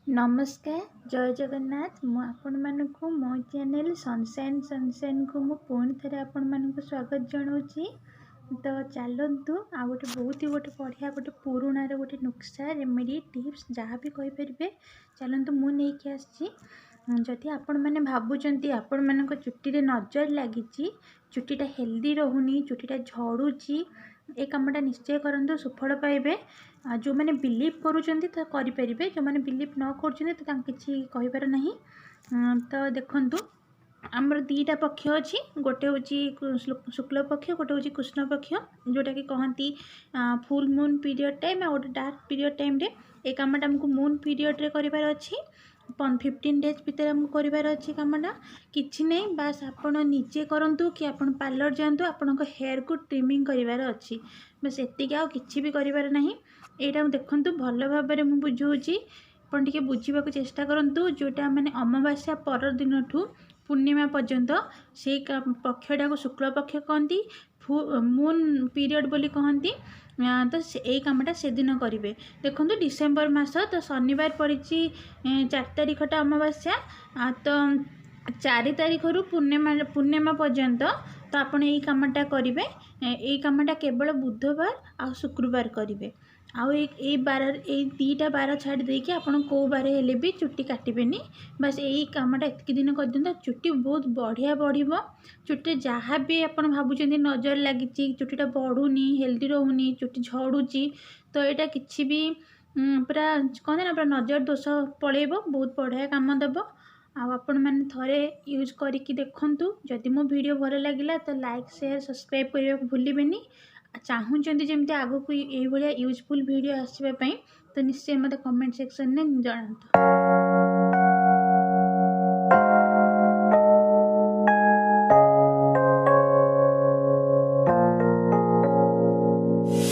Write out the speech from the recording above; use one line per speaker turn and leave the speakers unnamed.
नमस्कार जय जगन्नाथ मु आपण मानकु मो चैनल सनसाइन को मु पुणी थे आपण मानकु स्वागत जनाऊँगी। तो चलतु आ गोटे बहुत ही गोटे बढ़िया गोटे पुराणार गोटे नुस्खा रेमेडी टिप्स जहाँ भी कहींपर चलतु मु नहीं आसी। जदि आपण मैंने भावुंट आपण मान चुट्टी नजर लगी चुट्टीटा हेल्दी रोनी चुट्टीटा झड़ुची ए कामटा निश्चय करूँ सुफल पाइबे। जो मैंने बिलीव करुँच करें जो मैंने बिलीव न कर तो देखु आमर दीटा पक्ष अच्छी गोटे हूँ शुक्ल पक्ष गोटे हूँ कृष्ण पक्ष जोटा कि कहती फुल मून पीरियड टाइम आ गोटे डार्क पीरियड टाइम रे ए कामटा आमको मून पीरियड रे करार अच्छी 15 डेज भितर आमको करार अच्छी कामटा किसी नहीं बास आपण निजे करूँ कि आप पार्लर जातु आपण हेयर को ट्रिमिंग करार अच्छी बस एतिक आ कि भी करार ना यहाँ देखूँ भल भाव में बुझाऊँगी आप बुझा चेष्टा करूँ जोटा मैंने अमावास्या पर दिन ठू पूर्णिमा पर्यंत से पक्षटा को शुक्ल पक्ष कहती मून पीरियड बोली कहती तो यही कामटा से दिन करेंगे। देखो डिसेम्बर मास तो शनिवार पड़ी 4 तारीखटा अमावास्या तो 4 तारीख रु पूर्णिमा पर्यंत तो आपड़ यही कामटा करेंगे। यही कामटा केवल बुधवार आ शुक्रवार करेंगे आउ बार दीटा बार छाड़ देकी आपन को बार हेले भी चुट्टी काटबेनी बस यही कामटा एतक दिन कर दिखाँ चुट्टी बहुत बढ़िया बढ़ चुट्टी जहाँ भी आप भावुं नजर लगी चुट्टीटा बढ़ुनी हेल्दी रोनी चुट्टी झड़ुची तो यहाँ किसी भी पूरा कहते ना पूरा नजर दोष पलैब बहुत बढ़िया काम देव। आपण मैंने थोड़े यूज करके देखूँ जदि मो वीडियो भल लगे तो लाइक शेयर सब्सक्राइब करने को भूलें। चाहूँगी जमी आग को ये यूजफुल वीडियो आसवाई तो निश्चय मत कमेंट सेक्शन में जनातु।